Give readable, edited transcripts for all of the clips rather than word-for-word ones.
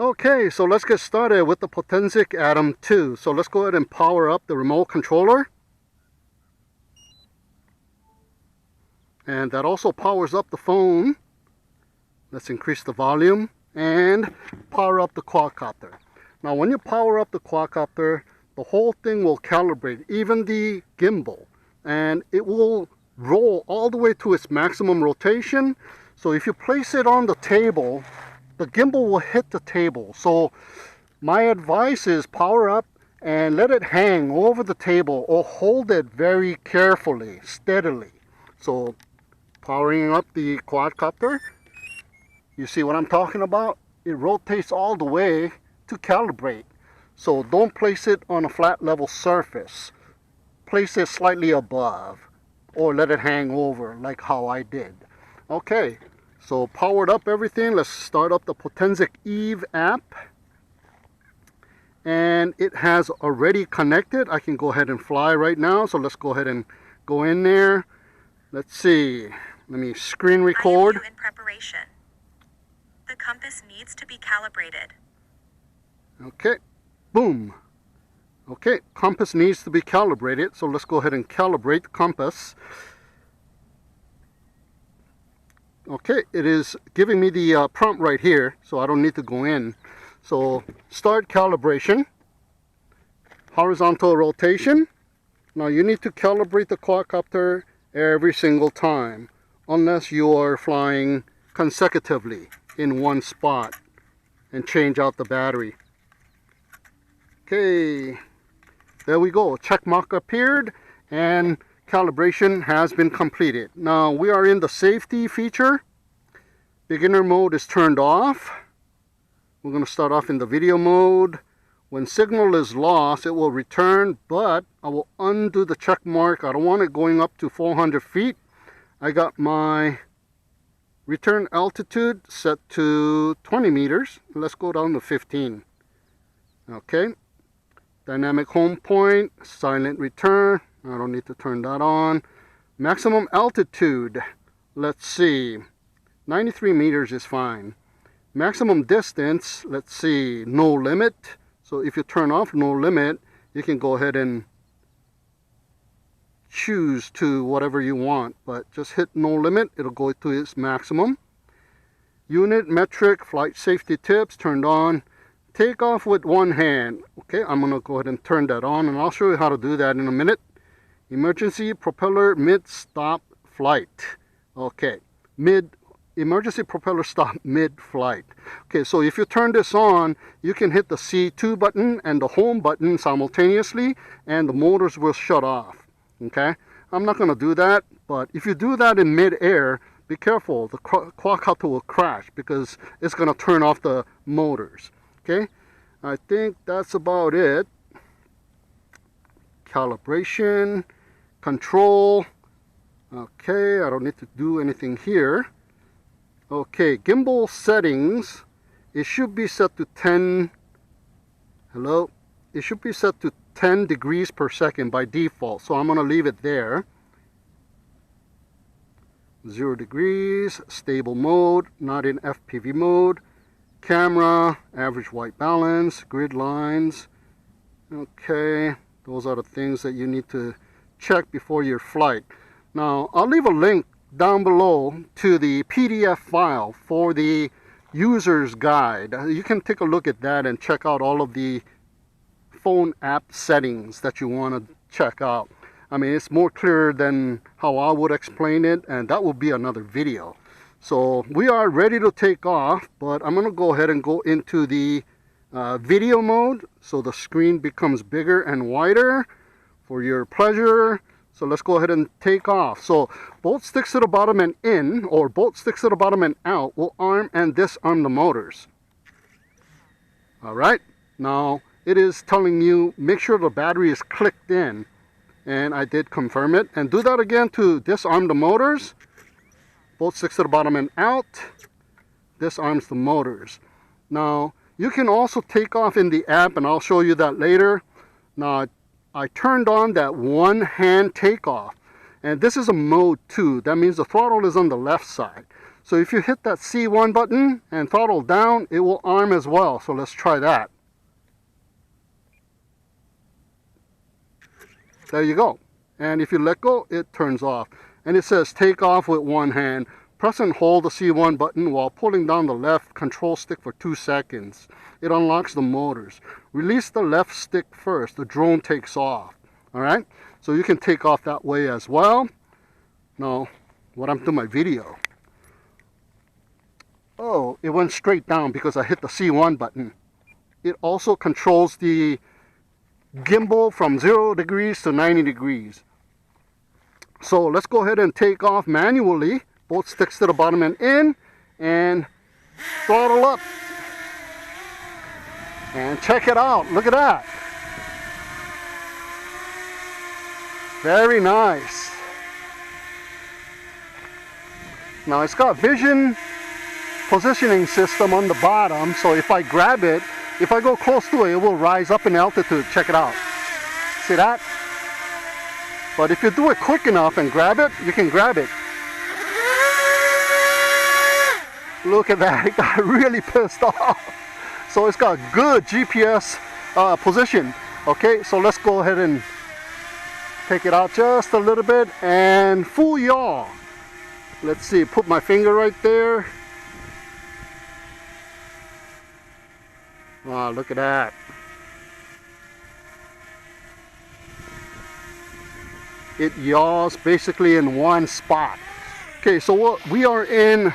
Okay, so let's get started with the Potensic Atom 2. So let's go ahead and power up the remote controller. And that also powers up the phone. Let's increase the volume and power up the quadcopter. Now when you power up the quadcopter, the whole thing will calibrate, even the gimbal. And it will roll all the way to its maximum rotation. So if you place it on the table, the gimbal will hit the table. So my advice is power up and let it hang over the table, or hold it very carefully, steadily. So powering up the quadcopter, you see what I'm talking about? It rotates all the way to calibrate. So don't place it on a flat level surface. Place it slightly above, or let it hang over like how I did. Okay, so powered up everything. Let's start up the Potensic Eve app. And it has already connected. I can go ahead and fly right now. So let's go ahead and go in there. Let's see. Let me screen record. In preparation. The compass needs to be calibrated. Okay, boom. Okay, compass needs to be calibrated. So let's go ahead and calibrate the compass. Okay, it is giving me the prompt right here, so I don't need to go in. So start calibration, horizontal rotation. Now you need to calibrate the quadcopter every single time, unless you are flying consecutively in one spot and change out the battery. Okay, there we go. Check mark appeared and calibration has been completed. Now we are in the safety feature. Beginner mode is turned off. We're going to start off in the video mode. When signal is lost, it will return, but I will undo the check mark. I don't want it going up to 400 feet. I got my return altitude set to 20 meters. Let's go down to 15. Okay. Dynamic home point, silent return. I don't need to turn that on. Maximum altitude, let's see, 93 meters is fine. Maximum distance, let's see, no limit. So if you turn off no limit, you can go ahead and choose to whatever you want, but just hit no limit, it'll go to its maximum. Unit metric flight safety tips turned on. Take off with one hand. Okay, I'm going to go ahead and turn that on, and I'll show you how to do that in a minute. Emergency propeller mid-stop flight. Okay, emergency propeller stop mid-flight. Okay, so if you turn this on, you can hit the C2 button and the home button simultaneously, and the motors will shut off. Okay, I'm not going to do that, but if you do that in mid-air, be careful. The quadcopter will crash because it's going to turn off the motors. Okay, I think that's about it. Calibration, control. Okay, I don't need to do anything here. Okay, gimbal settings. It should be set to 10. Hello? It should be set to 10 degrees per second by default. So I'm going to leave it there. 0 degrees, stable mode, not in FPV mode. Camera, average white balance, grid lines. Okay, those are the things that you need to check before your flight. Now, I'll leave a link down below to the PDF file for the user's guide. You can take a look at that and check out all of the phone app settings that you want to check out. I mean, it's more clear than how I would explain it, and that will be another video. So we are ready to take off, but I'm going to go ahead and go into the video mode so the screen becomes bigger and wider for your pleasure. So let's go ahead and take off. So both sticks to the bottom and in, or both sticks to the bottom and out, will arm and disarm the motors. All right, now it is telling you make sure the battery is clicked in, and I did confirm it. And do that again to disarm the motors. Both sticks to the bottom and out. Disarms the motors. Now you can also take off in the app, and I'll show you that later. Now I turned on that one hand takeoff, and this is a mode 2. That means the throttle is on the left side. So if you hit that C1 button and throttle down, it will arm as well. So let's try that. There you go. And if you let go, it turns off. And it says take off with one hand. Press and hold the C1 button while pulling down the left control stick for 2 seconds. It unlocks the motors. Release the left stick first. The drone takes off. Alright? So you can take off that way as well. Now, what happened to my video? Oh, it went straight down because I hit the C1 button. It also controls the gimbal from 0 degrees to 90 degrees. So let's go ahead and take off manually. Both sticks to the bottom and in, and throttle up. And check it out. Look at that. Very nice. Now it's got vision positioning system on the bottom, so if I grab it, if I go close to it, it will rise up in altitude. Check it out. See that? But if you do it quick enough and grab it, you can grab it. Look at that, it got really pissed off. So it's got good GPS position. Okay, so let's go ahead and take it out just a little bit and full yaw. Let's see, put my finger right there. Wow, look at that. It yaws basically in one spot. Okay, so we are in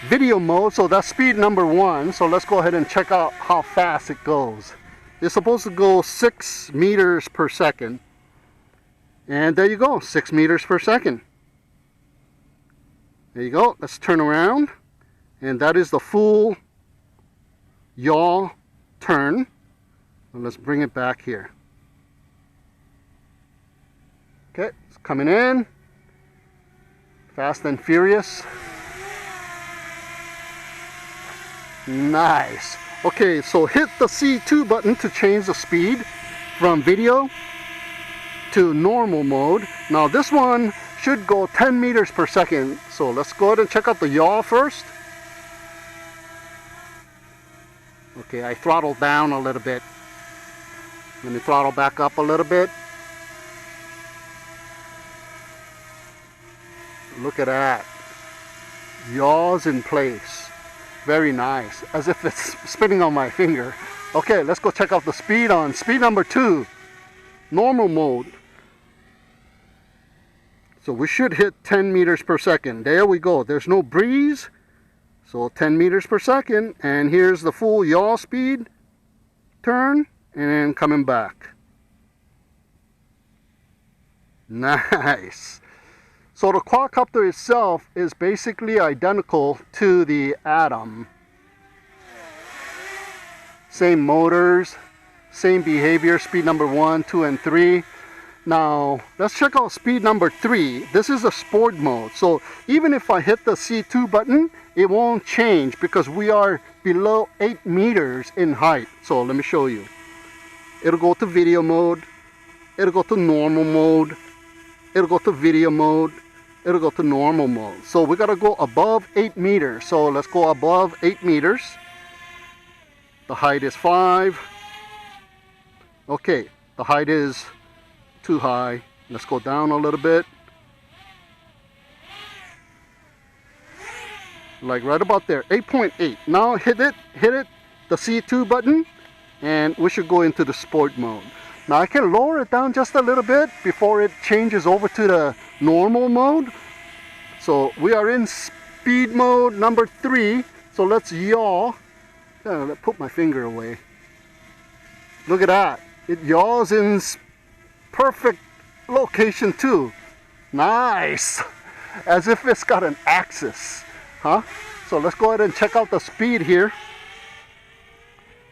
video mode, so that's speed number 1. So let's go ahead and check out how fast it goes. It's supposed to go 6 meters per second. And there you go, 6 meters per second. There you go. Let's turn around. And that is the full yaw turn. And let's bring it back here. Okay, it's coming in. Fast and furious. Nice. Okay, so hit the C2 button to change the speed from video to normal mode. Now this one should go 10 meters per second. So let's go ahead and check out the yaw first. Okay, I throttled down a little bit. Let me throttle back up a little bit. Look at that. Yaws in place. Very nice. As if it's spinning on my finger. Okay, let's go check out the speed on speed number 2. Normal mode. So we should hit 10 meters per second. There we go. There's no breeze. So 10 meters per second. And here's the full yaw speed. Turn. And then coming back. Nice. So the quadcopter itself is basically identical to the Atom. Same motors, same behavior, speed number 1, 2, and 3. Now, let's check out speed number 3. This is a sport mode. So even if I hit the C2 button, it won't change because we are below 8 meters in height. So let me show you. It'll go to video mode. It'll go to normal mode. It'll go to video mode. It'll go to normal mode. So we gotta go above 8 meters. So let's go above 8 meters. The height is 5. Okay, the height is too high. Let's go down a little bit. Like right about there, 8.8. Now hit it, the C2 button, and we should go into the sport mode. Now I can lower it down just a little bit before it changes over to the normal mode. So we are in speed mode number 3. So let's yaw. Let's put my finger away. Look at that. It yaws in perfect location too. Nice. As if it's got an axis. Huh? So let's go ahead and check out the speed here.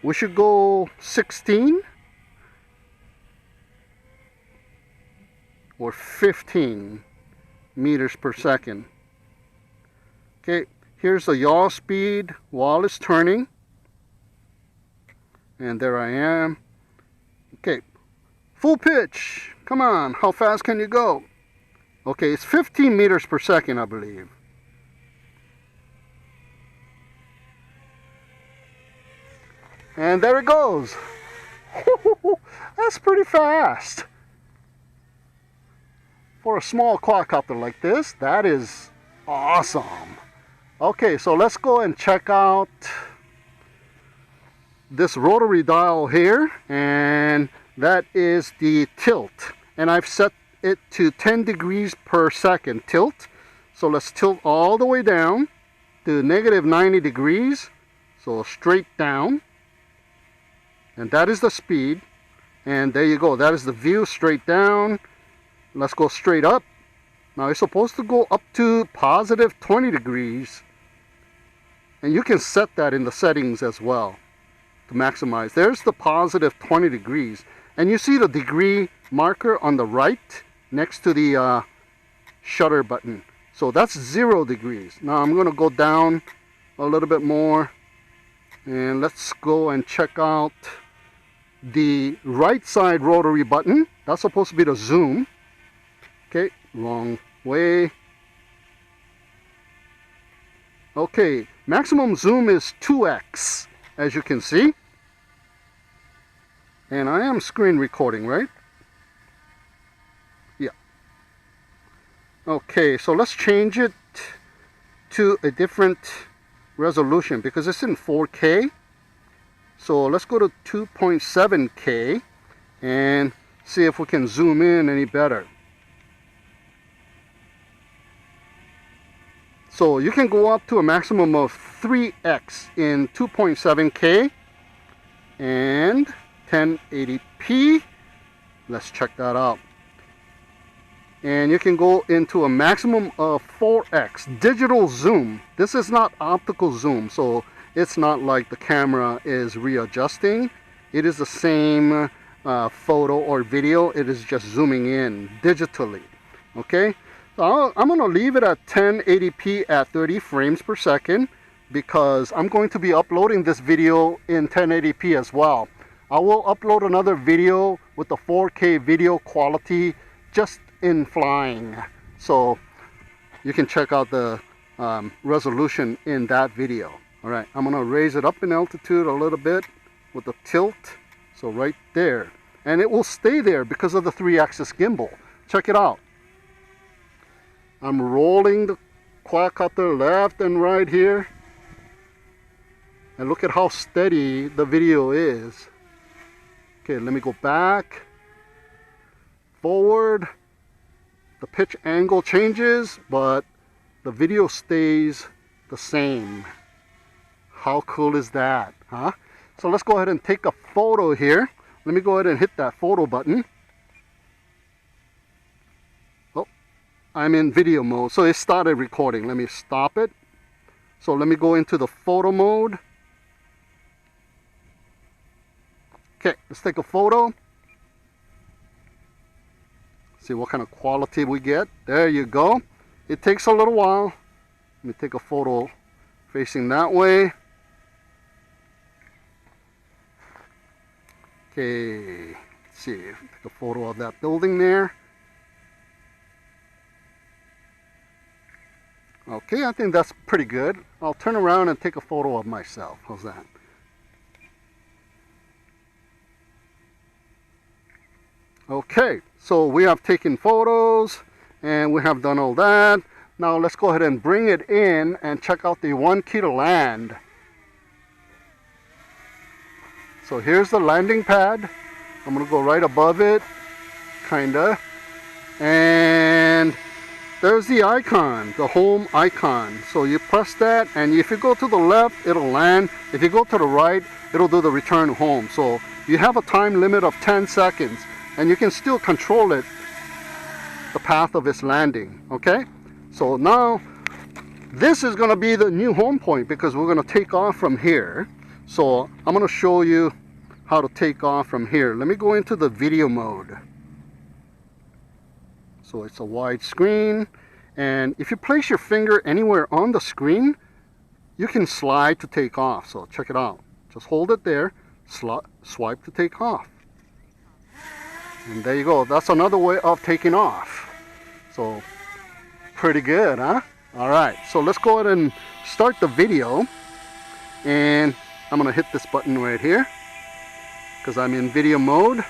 We should go 16 or 15 meters per second. Okay, here's the yaw speed while it's turning. And there I am. Okay, full pitch. Come on, how fast can you go? Okay, it's 15 meters per second, I believe. And there it goes. That's pretty fast. For a small quadcopter like this, that is awesome. Okay, so let's go and check out this rotary dial here, and that is the tilt. And I've set it to 10 degrees per second tilt. So let's tilt all the way down to negative 90 degrees. So straight down. And that is the speed. And there you go. That is the view straight down. Let's go straight up. Now it's supposed to go up to positive 20 degrees. And you can set that in the settings as well to maximize. There's the positive 20 degrees. And you see the degree marker on the right next to the shutter button. So that's 0 degrees. Now I'm going to go down a little bit more. And let's go and check out the right side rotary button. That's supposed to be the zoom. Okay, wrong way. Okay, maximum zoom is 2x, as you can see. And I am screen recording, right? Yeah. Okay, so let's change it to a different resolution because it's in 4K. So let's go to 2.7K and see if we can zoom in any better. So you can go up to a maximum of 3x in 2.7K and 1080p. Let's check that out. And you can go into a maximum of 4x digital zoom. This is not optical zoom, so it's not like the camera is readjusting. It is the same photo or video. It is just zooming in digitally. Okay, so I'm going to leave it at 1080p at 30 frames per second because I'm going to be uploading this video in 1080p as well. I will upload another video with the 4K video quality just in flying, so you can check out the resolution in that video. All right, I'm gonna raise it up in altitude a little bit with the tilt, so right there, and it will stay there because of the 3-axis gimbal. Check it out. I'm rolling the quadcopter left and right here, and look at how steady the video is. Okay, let me go back, forward. The pitch angle changes, but the video stays the same. How cool is that, huh? So let's go ahead and take a photo here. Let me go ahead and hit that photo button. Oh, I'm in video mode, so it started recording. Let me stop it. So let me go into the photo mode. Okay, let's take a photo. See what kind of quality we get. There you go. It takes a little while. Let me take a photo facing that way. Okay, let's see, take a photo of that building there. Okay, I think that's pretty good. I'll turn around and take a photo of myself. How's that? Okay, so we have taken photos and we have done all that. Now let's go ahead and bring it in and check out the 1 key to land. So here's the landing pad. I'm gonna go right above it, kinda. And there's the icon, the home icon. So you press that, and if you go to the left, it'll land. If you go to the right, it'll do the return home. So you have a time limit of 10 seconds. And you can still control it, the path of its landing, okay? So now, this is gonna be the new home point because we're gonna take off from here. So I'm gonna show you how to take off from here. Let me go into the video mode. So it's a wide screen, and if you place your finger anywhere on the screen, you can slide to take off. So check it out. Just hold it there, swipe to take off. And there you go. That's another way of taking off. So pretty good, huh? All right, so let's go ahead and start the video. And I'm gonna hit this button right here because I'm in video mode.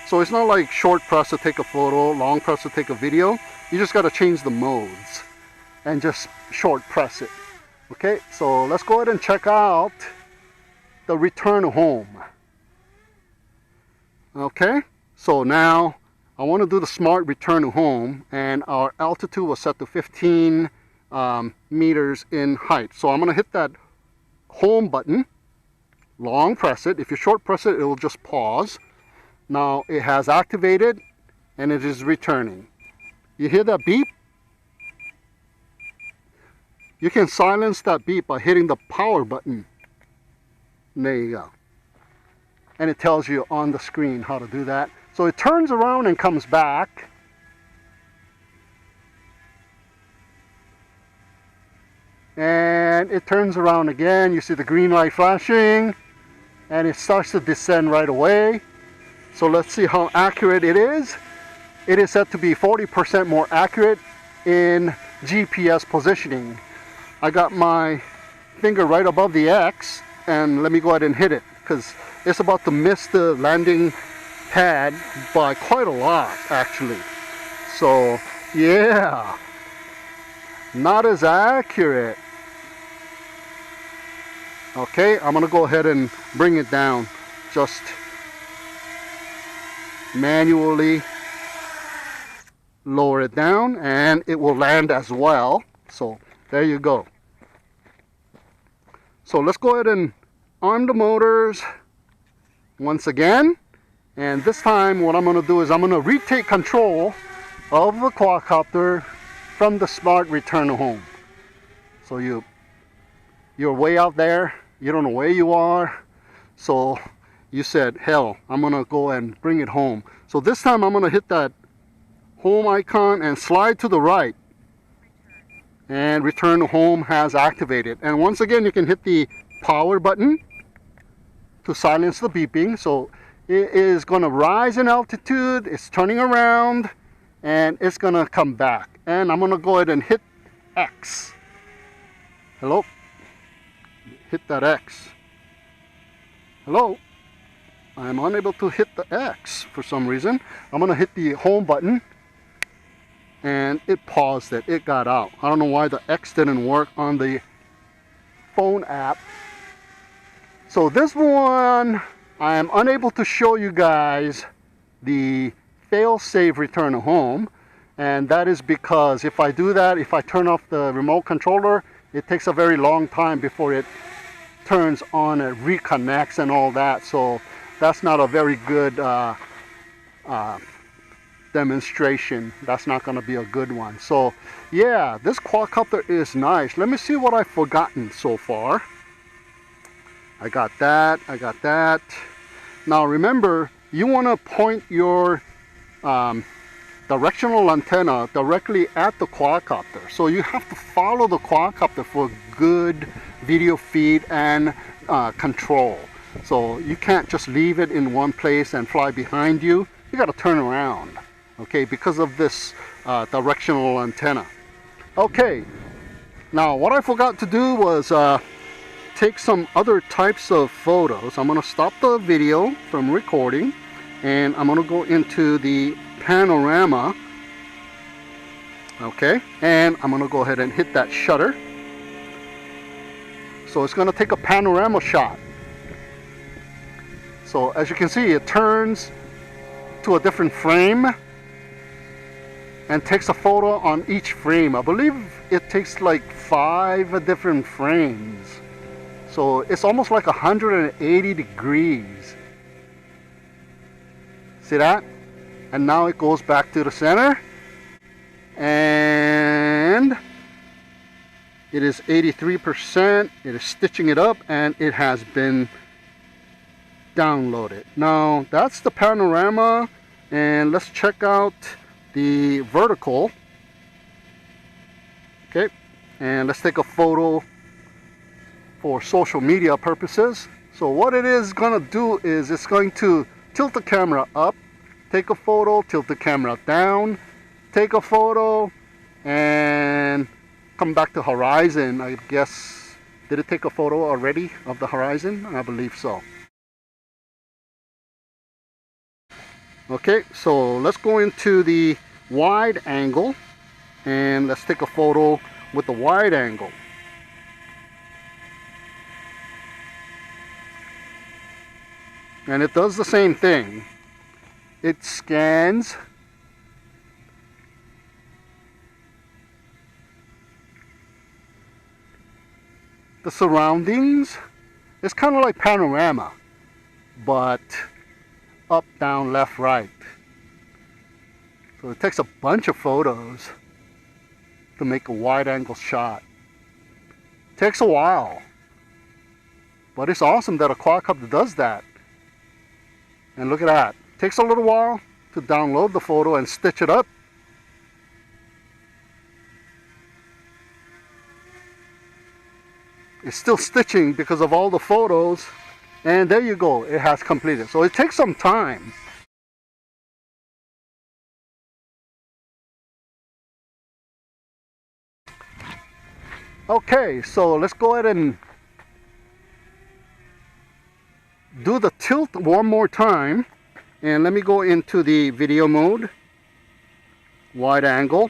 So it's not like short press to take a photo, long press to take a video. You just gotta change the modes and just short press it. Okay, so let's go ahead and check out the return home. Okay, so now I want to do the smart return to home, and our altitude was set to 15 meters in height. So I'm going to hit that home button, long press it. If you short press it, it will just pause. Now it has activated and it is returning. You hear that beep? You can silence that beep by hitting the power button. There you go. And it tells you on the screen how to do that. So it turns around and comes back. And it turns around again. You see the green light flashing. And it starts to descend right away. So let's see how accurate it is. It is said to be 40% more accurate in GPS positioning. I got my finger right above the X. And let me go ahead and hit it, because it's about to miss the landing pad by quite a lot, actually. So yeah, not as accurate. Okay, I'm gonna go ahead and bring it down, just manually lower it down, and it will land as well. So there you go. So let's go ahead and arm the motors once again. And this time what I'm going to do is I'm going to retake control of the quadcopter from the smart return home. So you're way out there. You don't know where you are. So you said, hell, I'm going to go and bring it home. So this time I'm going to hit that home icon and slide to the right. And return home has activated. And once again, you can hit the power button to silence the beeping. So it is going to rise in altitude, it's turning around, and it's going to come back. And I'm going to go ahead and hit X. Hello? Hit that X. Hello? I'm unable to hit the X for some reason. I'm going to hit the home button. And it paused it. It got out. I don't know why the X didn't work on the phone app. So this one, I am unable to show you guys the fail-safe return home. And that is because if I do that, if I turn off the remote controller, it takes a very long time before it turns on and reconnects and all that. So that's not a very good demonstration. That's not going to be a good one. So yeah, this quadcopter is nice. Let me see what I've forgotten so far. I got that. I got that. Now remember, you want to point your directional antenna directly at the quadcopter. So you have to follow the quadcopter for good video feed and control. So you can't just leave it in one place and fly behind you. You got to turn around. Okay, because of this directional antenna. Okay, now what I forgot to do was take some other types of photos. I'm going to stop the video from recording, and I'm going to go into the panorama. Okay, and I'm going to go ahead and hit that shutter. So it's going to take a panorama shot. So as you can see, it turns to a different frame and takes a photo on each frame. I believe it takes like 5 different frames. So it's almost like 180 degrees. See that? And now it goes back to the center. And it is 83%. It is stitching it up, and it has been downloaded. Now that's the panorama, and let's check out the vertical. Okay, and let's take a photo for social media purposes. So what it is going to do is it's going to tilt the camera up, take a photo, tilt the camera down, take a photo, and come back to horizon, I guess, Did it take a photo already of the horizon? I believe so. Okay, so let's go into the wide angle and let's take a photo with the wide angle. And it does the same thing. It scans the surroundings. It's kind of like Panorama, but up, down, left, right. So it takes a bunch of photos to make a wide angle shot. Takes a while, but it's awesome that a quadcopter does that. And look at that. Takes a little while to download the photo and stitch it up. It's still stitching because of all the photos, and there you go, it has completed. So it takes some time. Okay, so let's go ahead and do the tilt one more time, and let me go into the video mode, wide angle.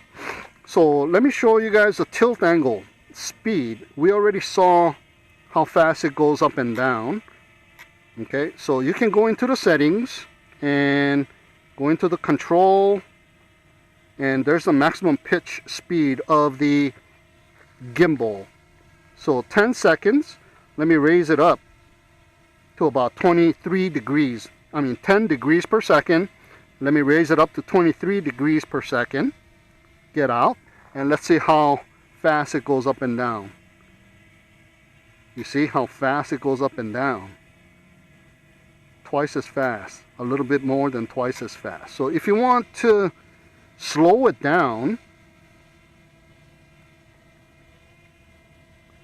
So let me show you guys the tilt angle speed. We already saw how fast it goes up and down. Okay, so you can go into the settings and go into the control, and there's the maximum pitch speed of the gimbal. So 10 seconds, let me raise it up to about 23 degrees. 10 degrees per second. Let me raise it up to 23 degrees per second. Get out, and let's see how fast it goes up and down. You see how fast it goes up and down? Twice as fast, a little bit more than twice as fast. So if you want to slow it down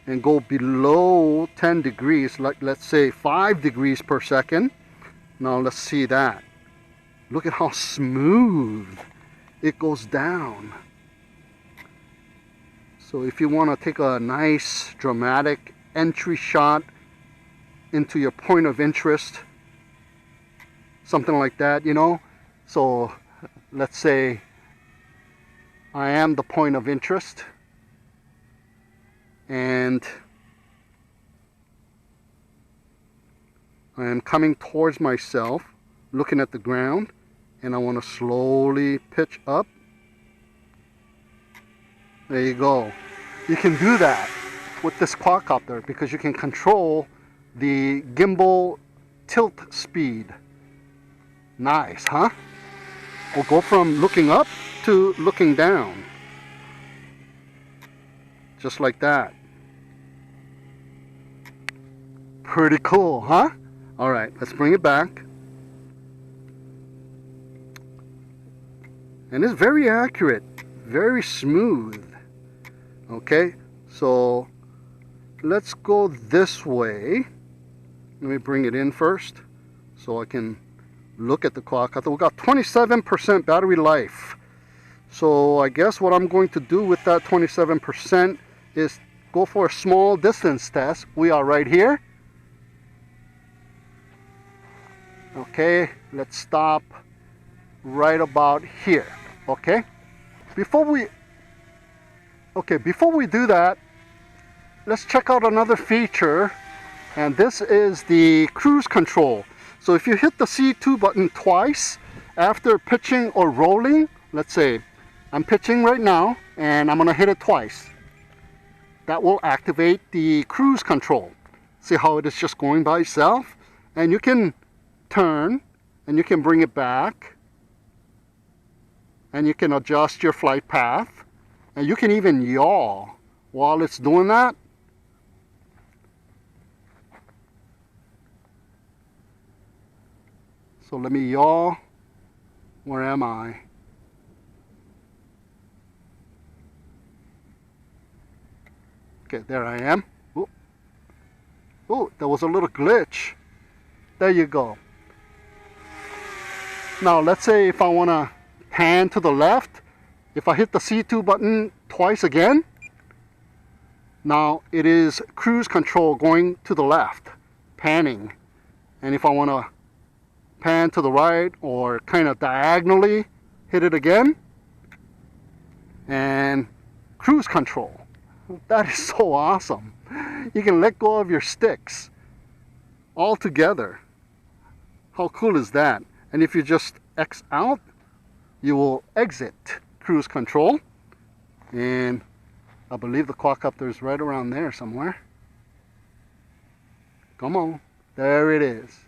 and go below 10 degrees, like let's say 5 degrees per second. Now let's see that. Look at how smooth it goes down. So if you want to take a nice dramatic entry shot into your point of interest, something like that, you know. So let's say I am the point of interest, and I am coming towards myself, looking at the ground, and I want to slowly pitch up. There you go. You can do that with this quadcopter because you can control the gimbal tilt speed. Nice, huh? We'll go from looking up to looking down. Just like that. Pretty cool, huh? Alright, let's bring it back. And it's very accurate, very smooth. Okay, so let's go this way. Let me bring it in first so I can look at the quadcopter. We got 27% battery life. So I guess what I'm going to do with that 27% is go for a small distance test. We are right here. Okay, let's stop right about here. Okay, before we do that, let's check out another feature, and this is the cruise control. So if you hit the C2 button twice after pitching or rolling, let's say I'm pitching right now and I'm gonna hit it twice, that will activate the cruise control. See how it is just going by itself? And you can turn and you can bring it back, and you can adjust your flight path, and you can even yaw while it's doing that. So let me yaw. Where am I? Okay, there I am. Ooh. Oh, there was a little glitch. There you go. Now let's say if I want to pan to the left, if I hit the C2 button twice again, Now it is cruise control going to the left, panning. And if I want to pan to the right or kind of diagonally, hit it again. And cruise control. That is so awesome. You can let go of your sticks all together. How cool is that? And if you just X out, you will exit cruise control. And I believe the quadcopter is right around there somewhere. Come on, there it is.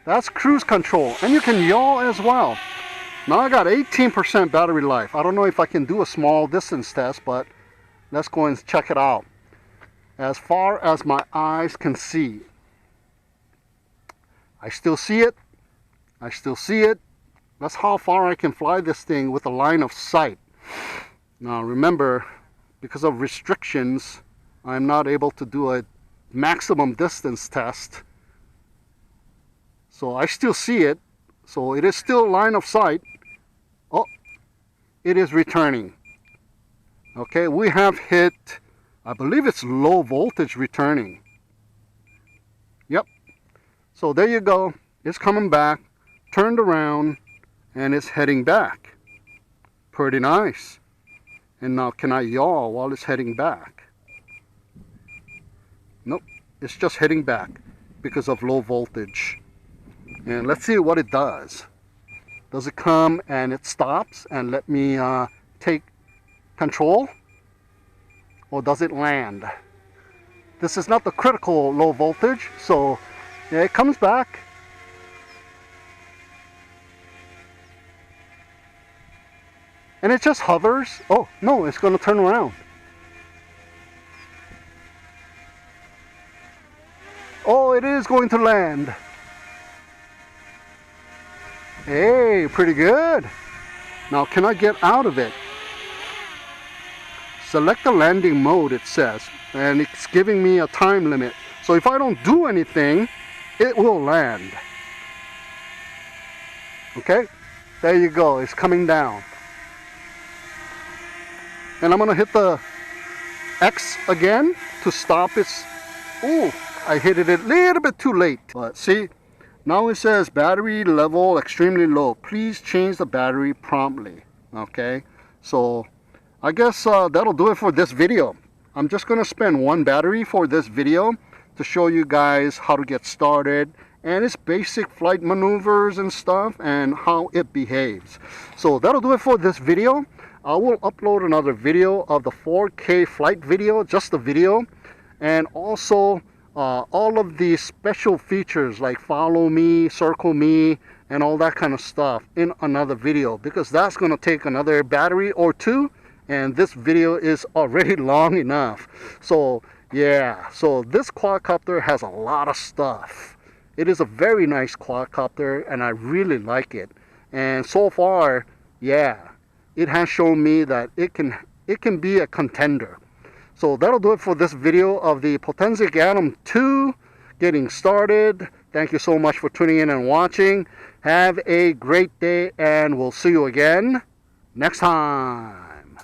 That's cruise control, and you can yaw as well. Now I got 18% battery life. I don't know if I can do a small distance test, but let's go and check it out. As far as my eyes can see, I still see it. I still see it. That's how far I can fly this thing with a line of sight. Now remember, because of restrictions, I'm not able to do a maximum distance test. So I still see it. So it is still line of sight. Oh, it is returning. Okay, we have hit, I believe it's low voltage returning. Yep. So there you go. It's coming back, turned around, and it's heading back. Pretty nice. And now can I yaw while it's heading back? Nope, it's just heading back because of low voltage. And let's see what it does. Does it come and it stops and let me take control? Or does it land? This is not the critical low voltage, so yeah, it comes back. And it just hovers. Oh, no, it's going to turn around. Oh, it is going to land. Hey, pretty good. Now, can I get out of it? Select the landing mode, it says. And it's giving me a time limit. So if I don't do anything, it will land. Okay, there you go. It's coming down. And I'm going to hit the X again to stop its... Ooh, I hit it a little bit too late. But see, now it says battery level extremely low. Please change the battery promptly. Okay, so I guess that'll do it for this video. I'm just going to spend one battery for this video to show you guys how to get started and its basic flight maneuvers and stuff and how it behaves. So that'll do it for this video. I will upload another video of the 4K flight video, just the video, and also all of the special features like follow me, circle me, and all that kind of stuff in another video, because that's going to take another battery or two, and this video is already long enough. So yeah, so this quadcopter has a lot of stuff. It is a very nice quadcopter and I really like it. And so far, yeah, it has shown me that it can be a contender. So that'll do it for this video of the Potensic Atom 2 getting started. Thank you so much for tuning in and watching. Have a great day and we'll see you again next time.